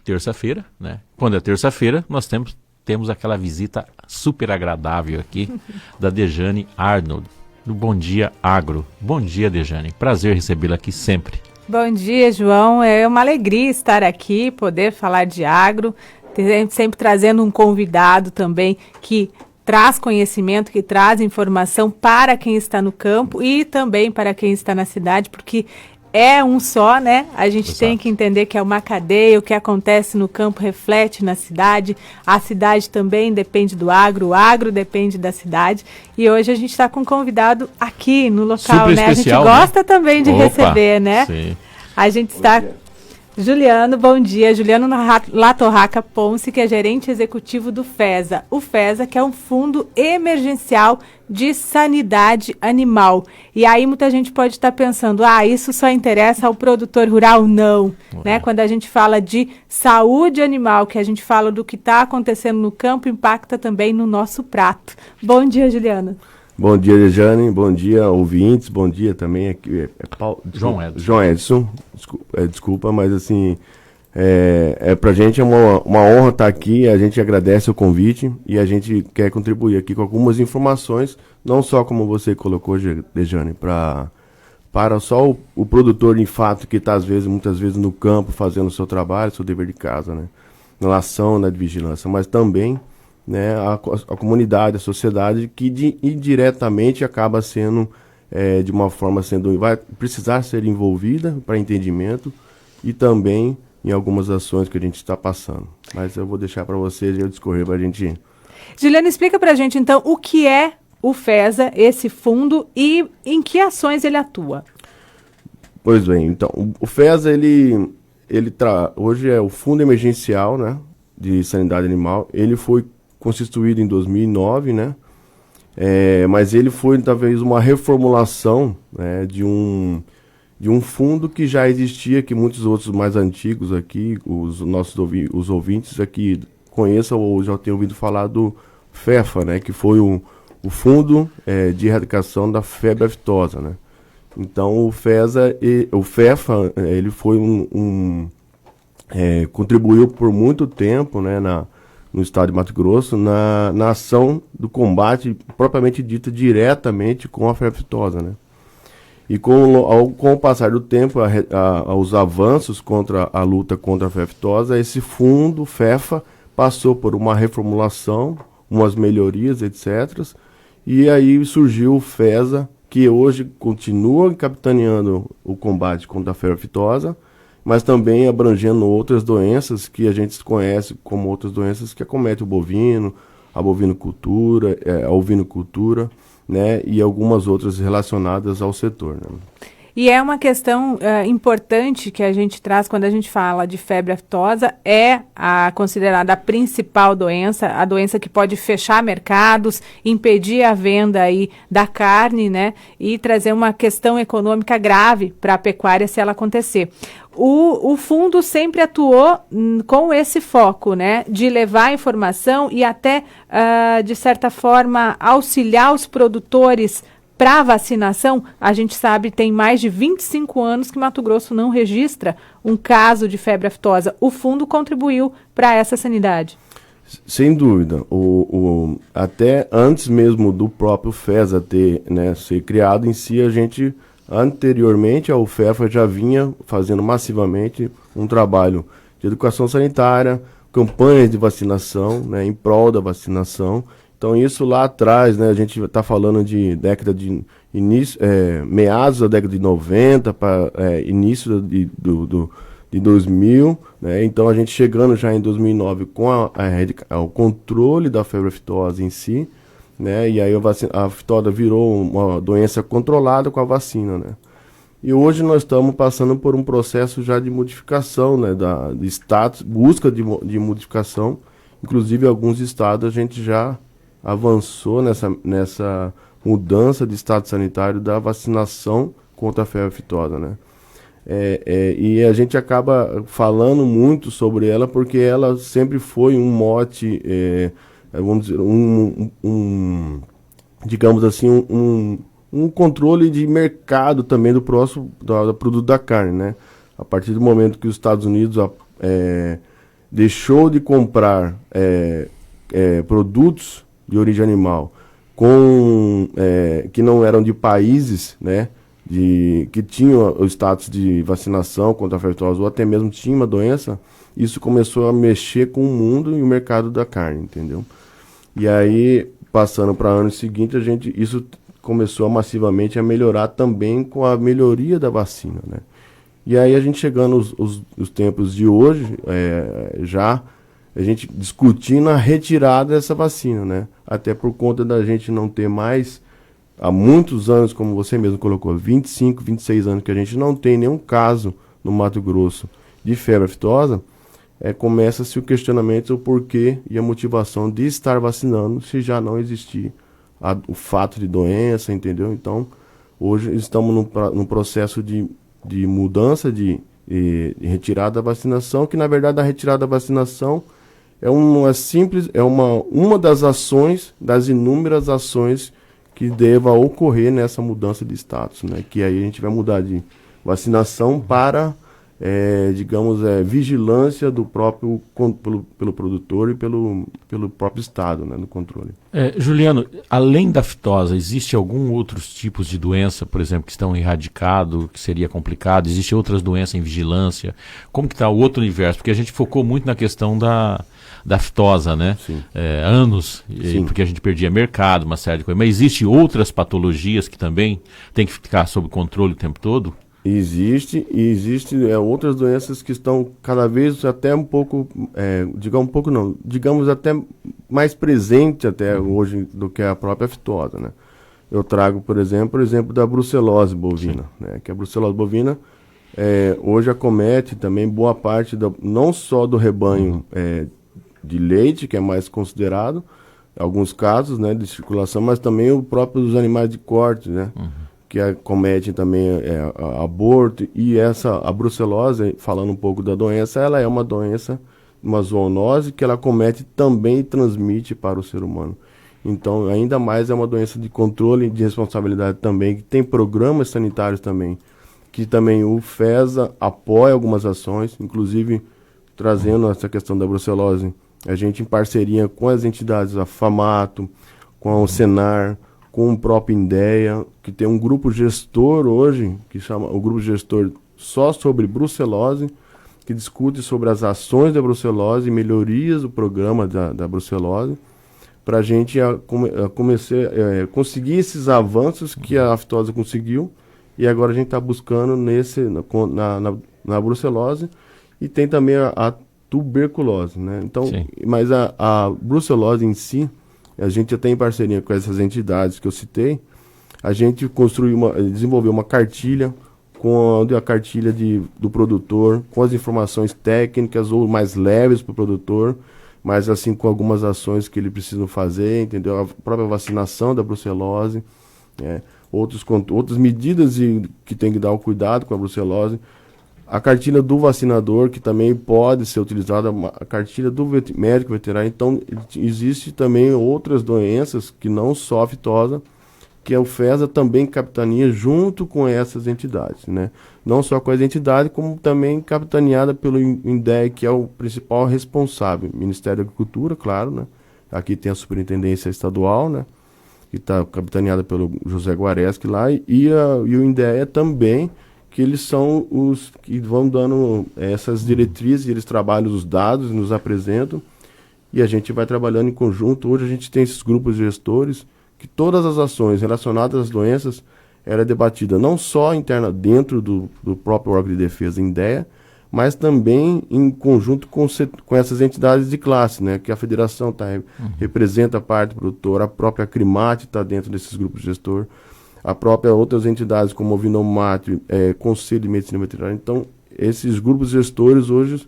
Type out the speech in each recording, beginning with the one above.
terça-feira, né? Quando é terça-feira, nós temos aquela visita super agradável aqui da Dejane Arnold, do Bom Dia Agro. Bom dia, Dejane. Prazer recebê-la aqui sempre. Bom dia, João. É uma alegria estar aqui, poder falar de agro, sempre trazendo um convidado também que traz conhecimento, que traz informação para quem está no campo e também para quem está na cidade, porque é um só, né? A gente Exato. Tem que entender que é uma cadeia, o que acontece no campo reflete na cidade, a cidade também depende do agro, o agro depende da cidade, e hoje a gente está com um convidado aqui no local, super né? Especial, a gente gosta, né? Também de receber, né? Sim. A gente está... Juliano, bom dia. Juliano Latorraca Ponce, que é gerente executivo do FESA. O FESA, que é um fundo emergencial de sanidade animal. E aí muita gente pode estar pensando, isso só interessa ao produtor rural? Não. Né? Quando a gente fala de saúde animal, que a gente fala do que está acontecendo no campo, impacta também no nosso prato. Bom dia, Juliano. Bom dia, Dejane. Bom dia, ouvintes. Bom dia também. Aqui João Edson. Desculpa, mas assim, pra gente é uma honra estar aqui. A gente agradece o convite e a gente quer contribuir aqui com algumas informações, não só como você colocou, Dejane, para só o produtor em fato que está muitas vezes no campo fazendo o seu trabalho, seu dever de casa, né? Na ação, na vigilância, mas também, né, a comunidade, a sociedade que indiretamente acaba sendo, de uma forma vai precisar ser envolvida para entendimento e também em algumas ações que a gente está passando. Mas eu vou deixar para vocês eu discorrer para a gente ir. Juliana, explica para a gente então o que é o FESA, esse fundo, e em que ações ele atua. Pois bem, então, o FESA, hoje é o Fundo Emergencial, né, de Sanidade Animal. Ele foi constituído em 2009, né? Mas ele foi talvez uma reformulação, né, de um fundo que já existia, que muitos outros mais antigos aqui, os ouvintes aqui conheçam ou já tenham ouvido falar do FEFA, né, que foi o Fundo de Erradicação da Febre Aftosa, né? Então o FEFA, ele foi contribuiu por muito tempo, né, no estado de Mato Grosso, na ação do combate, propriamente dito, diretamente com a febre aftosa, né? E com o passar do tempo, os avanços contra a luta contra a febre aftosa, esse fundo, FEFA, passou por uma reformulação, umas melhorias, etc. E aí surgiu o FESA, que hoje continua capitaneando o combate contra a febre aftosa, mas também abrangendo outras doenças que a gente conhece como outras doenças que acometem o bovino, a bovinocultura, a ovinocultura, né, e algumas outras relacionadas ao setor, né. E é uma questão importante que a gente traz quando a gente fala de febre aftosa, considerada a principal doença, a doença que pode fechar mercados, impedir a venda aí da carne, né, e trazer uma questão econômica grave para a pecuária se ela acontecer. O fundo sempre atuou com esse foco, né, de levar informação e até, de certa forma, auxiliar os produtores para vacinação. A gente sabe, tem mais de 25 anos que Mato Grosso não registra um caso de febre aftosa. O fundo contribuiu para essa sanidade. Sem dúvida. Até antes mesmo do próprio FESA ser criado em si, a gente, anteriormente ao FEFA, já vinha fazendo massivamente um trabalho de educação sanitária, campanhas de vacinação, né, em prol da vacinação. Então isso lá atrás, né, a gente está falando de década de início, meados da década de 90 para início de 2000, né, então a gente chegando já em 2009 com o controle da febre aftosa em si, né, e aí a aftosa virou uma doença controlada com a vacina, né. E hoje nós estamos passando por um processo já de modificação, né, de status, busca de modificação, inclusive em alguns estados a gente já avançou nessa mudança de estado sanitário da vacinação contra a febre aftosa, né? E a gente acaba falando muito sobre ela porque ela sempre foi um mote, vamos dizer, digamos assim, um controle de mercado também do produto da carne, né? A partir do momento que os Estados Unidos deixou de comprar produtos de origem animal que não eram de países, né, que tinham o status de vacinação contra a febre aftosa ou até mesmo tinha uma doença, isso começou a mexer com o mundo e o mercado da carne, entendeu? E aí, passando para ano seguinte, isso começou massivamente a melhorar também com a melhoria da vacina, né? E aí a gente chegando os tempos de hoje, já a gente discutindo a retirada dessa vacina, né? Até por conta da gente não ter mais, há muitos anos, como você mesmo colocou, 25, 26 anos que a gente não tem nenhum caso no Mato Grosso de febre aftosa, começa-se o questionamento, o porquê e a motivação de estar vacinando se já não existir o fato de doença, entendeu? Então, hoje estamos num processo de mudança, de retirada da vacinação, que na verdade a retirada da vacinação é uma das ações, das inúmeras ações que deva ocorrer nessa mudança de status, né? Que aí a gente vai mudar de vacinação para, vigilância do próprio, pelo produtor e pelo próprio Estado, né, no controle. Juliano, além da fitosa, existe algum outros tipos de doença, por exemplo, que estão erradicados, que seria complicado? Existem outras doenças em vigilância? Como que está o outro universo? Porque a gente focou muito na questão da fitosa, né? Sim. Anos, porque a gente perdia mercado, uma série de coisas. Mas existem outras patologias que também tem que ficar sob controle o tempo todo? Existem outras doenças que estão cada vez até um pouco, digamos até mais presente até hoje do que a própria fitose, né? Eu trago, por exemplo da brucelose bovina, né? Que a brucelose bovina hoje acomete também boa parte, não só do rebanho de leite, que é mais considerado, em alguns casos, né, de circulação, mas também o próprio dos animais de corte, né? Que acomete também aborto, e a brucelose, falando um pouco da doença, ela é uma doença, uma zoonose, que ela acomete também e transmite para o ser humano. Então, ainda mais é uma doença de controle de responsabilidade também, que tem programas sanitários também, que também o FESA apoia algumas ações, inclusive trazendo essa questão da brucelose, a gente em parceria com as entidades, a FAMATO, com o Senar, com o próprio INDEA, que tem um grupo gestor hoje, que chama o grupo gestor só sobre brucelose, que discute sobre as ações da brucelose e melhorias do programa da brucelose, para a gente conseguir esses avanços que a fitose conseguiu, e agora a gente está buscando na brucelose, e tem também a tuberculose, né? Então, mas a brucelose em si, a gente até em parceria com essas entidades que eu citei, a gente desenvolveu uma cartilha, com a cartilha do produtor, com as informações técnicas ou mais leves para o produtor, mas assim com algumas ações que ele precisa fazer, entendeu? A própria vacinação da brucelose, outras medidas que tem que dar o cuidado com a brucelose, a cartilha do vacinador, que também pode ser utilizada, a cartilha do médico veterinário. Então, existe também outras doenças que não só a fitosa, que o FESA também capitaneia junto com essas entidades, né? Não só com as entidades, como também capitaneada pelo INDEA, que é o principal responsável. Ministério da Agricultura, claro, né? Aqui tem a Superintendência Estadual, né? Que está capitaneada pelo José Guareschi lá, e o INDEA também, que eles são os que vão dando essas diretrizes, eles trabalham os dados, nos apresentam, e a gente vai trabalhando em conjunto. Hoje a gente tem esses grupos de gestores, que todas as ações relacionadas às doenças era debatida não só interna dentro do próprio órgão de defesa INDEA, mas também em conjunto com essas entidades de classe, né? Que a federação representa a parte produtora, a própria Acrimate está dentro desses grupos de gestor, a própria outras entidades como o Vinomate, Conselho de Medicina Veterinária. Então, esses grupos gestores hoje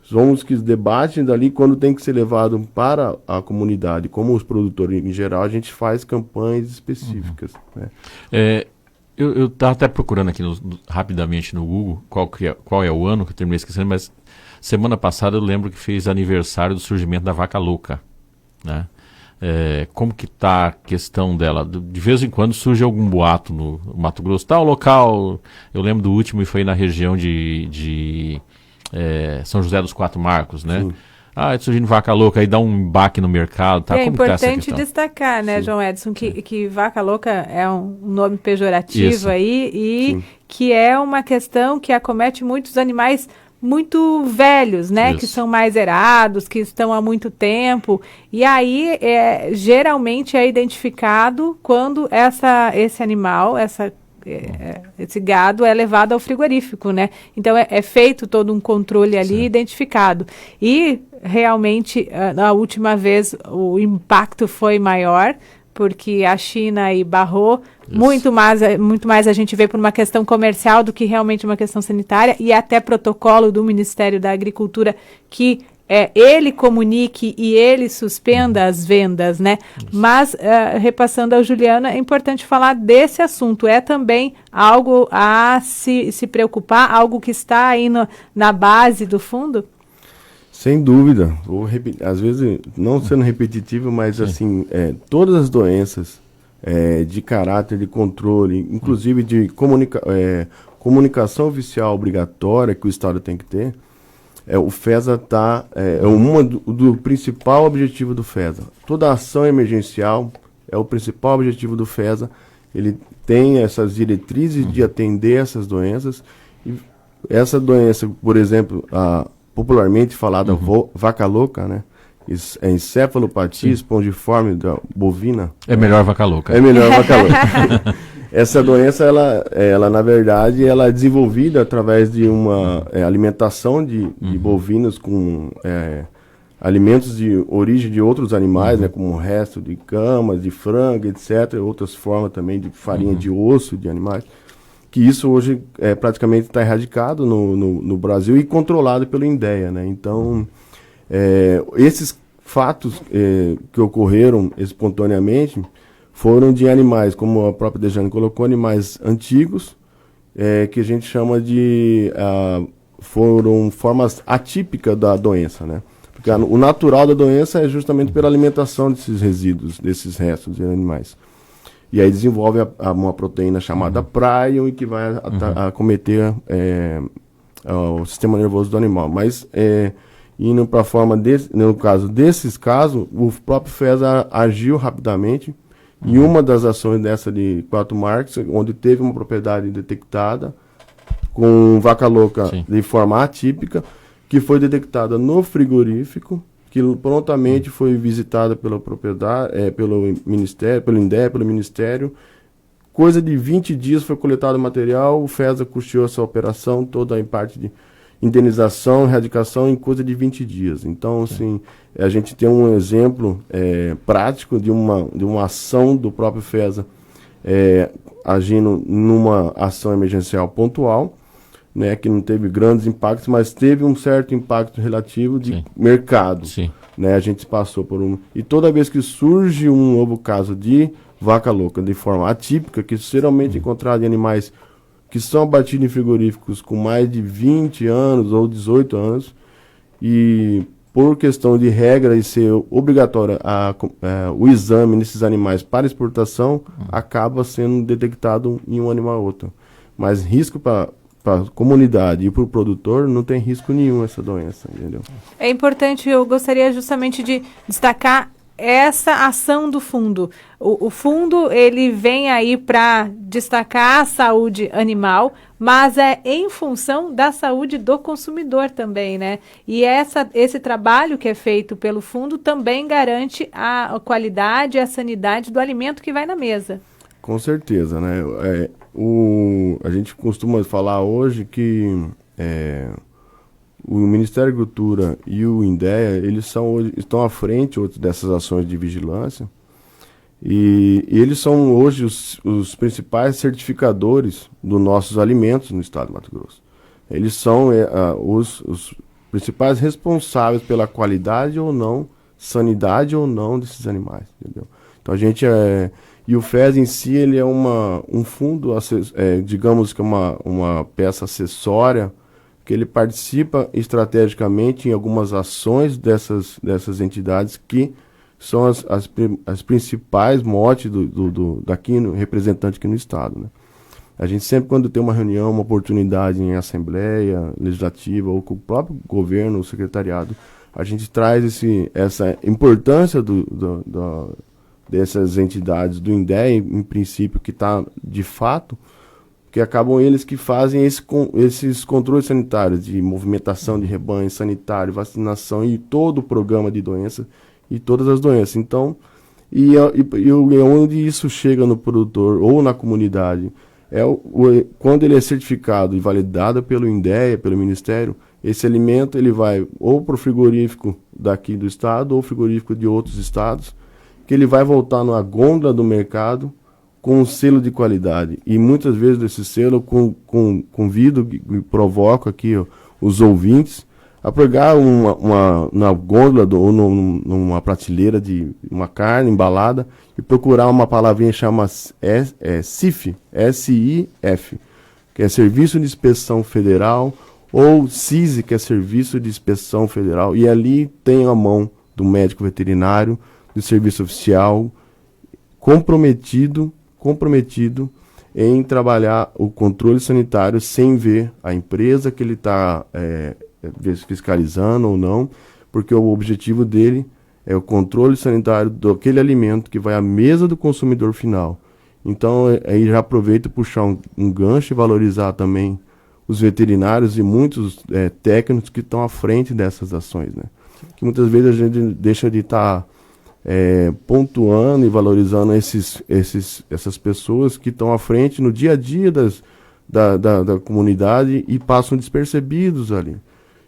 são os que debatem dali quando tem que ser levado para a comunidade. Como os produtores em geral, a gente faz campanhas específicas. Né? Eu estava até procurando aqui rapidamente no Google qual é o ano, que eu terminei esquecendo, mas semana passada eu lembro que fez aniversário do surgimento da vaca louca, né? Como que está a questão dela? De vez em quando surge algum boato no Mato Grosso, tal local, eu lembro do último e foi na região de São José dos Quatro Marcos, né? Sim. Surgindo vaca louca, aí dá um baque no mercado, tá? É Como que tá essa importante questão? destacar, né, Sim. João Edson, que vaca louca é um nome pejorativo Isso. aí e Sim. que é uma questão que acomete muitos animais muito velhos, né, Isso. que são mais erados, que estão há muito tempo, e aí geralmente é identificado quando esse animal, esse gado é levado ao frigorífico, né? Então é feito todo um controle ali Certo. identificado. E realmente, na última vez, o impacto foi maior, porque a China aí barrou muito mais a gente vê por uma questão comercial do que realmente uma questão sanitária, e até protocolo do Ministério da Agricultura que ele comunique e ele suspenda as vendas, né? Mas, repassando ao Juliano, é importante falar desse assunto. É também algo a se preocupar, algo que está aí na base do fundo? Sem dúvida. Às vezes, não sendo repetitivo, mas assim, todas as doenças de caráter de controle, inclusive de comunicação oficial obrigatória que o Estado tem que ter, o FESA do principal objetivo do FESA. Toda ação emergencial é o principal objetivo do FESA. Ele tem essas diretrizes de atender essas doenças. E essa doença, por exemplo, popularmente falada vaca louca, né? Encefalopatia espongiforme da bovina. É melhor vaca louca. É melhor vaca louca. Essa doença, ela na verdade, ela é desenvolvida através de uma alimentação de bovinos com alimentos de origem de outros animais, né, como o resto de camas, de frango, etc. Outras formas também de farinha de osso de animais. Que isso hoje praticamente está erradicado no Brasil e controlado pelo INDEA, né? Então, esses fatos que ocorreram espontaneamente foram de animais, como a própria Dejane colocou, animais antigos, que a gente chama foram formas atípicas da doença, né? Porque o natural da doença é justamente pela alimentação desses resíduos, desses restos de animais. E aí desenvolve uma proteína chamada prion e que vai acometer o sistema nervoso do animal. Mas, indo para a forma, no caso desses casos, o próprio FESA agiu rapidamente. E uma das ações dessa de Quatro Marcos, onde teve uma propriedade detectada com vaca louca de forma atípica, que foi detectada no frigorífico, que prontamente foi visitada pela propriedade, pelo Ministério, pelo INDEA, pelo Ministério. Coisa de 20 dias foi coletado o material, o FESA custeou essa operação toda em parte de indenização, erradicação em coisa de 20 dias. Então, assim, a gente tem um exemplo prático de uma ação do próprio FESA agindo numa ação emergencial pontual, né, que não teve grandes impactos, mas teve um certo impacto relativo de mercado. Sim. Né, a gente passou por E toda vez que surge um novo caso de vaca louca de forma atípica, que geralmente é encontrado em animais que são abatidos em frigoríficos com mais de 20 anos ou 18 anos, e por questão de regra e ser obrigatório o exame nesses animais para exportação, acaba sendo detectado em um animal ou outro. Mas risco para a comunidade e para o produtor não tem risco nenhum essa doença, entendeu? É importante, eu gostaria justamente de destacar essa ação do fundo. O fundo, ele vem aí para destacar a saúde animal, mas é em função da saúde do consumidor também, né? E esse trabalho que é feito pelo fundo também garante a qualidade e a sanidade do alimento que vai na mesa. Com certeza, né? A gente costuma falar hoje que o Ministério da Agricultura e o INDEA, eles estão à frente dessas ações de vigilância, e eles são hoje os principais certificadores dos nossos alimentos no estado do Mato Grosso. Eles são os principais responsáveis pela qualidade ou não, sanidade ou não desses animais, entendeu? Então a gente e o FES em si, ele é um fundo, digamos que uma peça acessória, que ele participa estrategicamente em algumas ações dessas entidades que são as principais motes representante aqui no estado, né? A gente sempre, quando tem uma reunião, uma oportunidade em assembleia legislativa ou com o próprio governo, o secretariado, a gente traz essa importância dessas entidades, do INDEA, em princípio, que está de fato, que acabam eles que fazem esses controles sanitários, de movimentação de rebanho sanitário, vacinação e todo o programa de doença e todas as doenças. Então, e onde isso chega no produtor ou na comunidade, quando ele é certificado e validado pelo INDEA, pelo Ministério, esse alimento ele vai ou para o frigorífico daqui do estado ou frigorífico de outros estados, que ele vai voltar na gôndola do mercado com um selo de qualidade. E muitas vezes esse selo convido e provoco aqui os ouvintes a pegar na gôndola ou numa prateleira de uma carne embalada e procurar uma palavrinha que chama SIF, S-I-F, que é Serviço de Inspeção Federal, ou CISI, que é Serviço de Inspeção Federal, e ali tem a mão do médico veterinário, do serviço oficial, comprometido em trabalhar o controle sanitário sem ver a empresa que ele está fiscalizando ou não, porque o objetivo dele é o controle sanitário daquele alimento que vai à mesa do consumidor final. Então, aí já aproveito puxar um gancho e valorizar também os veterinários e muitos técnicos que estão à frente dessas ações, né? Que muitas vezes a gente deixa de estar pontuando e valorizando essas pessoas que estão à frente no dia a dia da comunidade e passam despercebidos ali.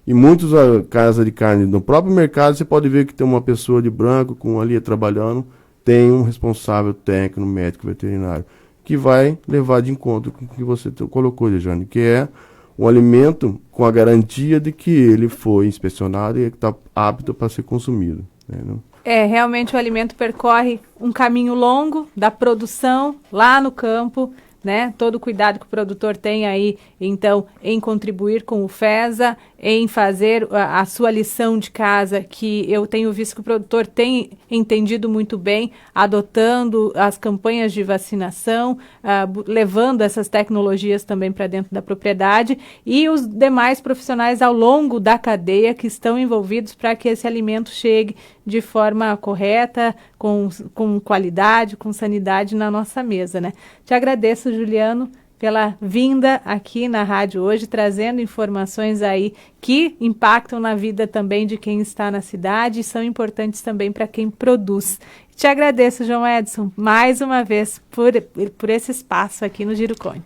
E muitas casas de carne no próprio mercado, você pode ver que tem uma pessoa de branco com ali trabalhando, tem um responsável técnico, médico, veterinário, que vai levar de encontro com o que você colocou, Dejane, que é um alimento com a garantia de que ele foi inspecionado e está apto para ser consumido, né, não? Realmente o alimento percorre um caminho longo da produção lá no campo, né? Todo o cuidado que o produtor tem aí, então, em contribuir com o FESA, em fazer a sua lição de casa, que eu tenho visto que o produtor tem entendido muito bem, adotando as campanhas de vacinação, levando essas tecnologias também para dentro da propriedade, e os demais profissionais ao longo da cadeia que estão envolvidos para que esse alimento chegue de forma correta, com qualidade, com sanidade na nossa mesa, né? Te agradeço, Juliano, pela vinda aqui na rádio hoje, trazendo informações aí que impactam na vida também de quem está na cidade e são importantes também para quem produz. Te agradeço, João Edson, mais uma vez por esse espaço aqui no Giro Conte.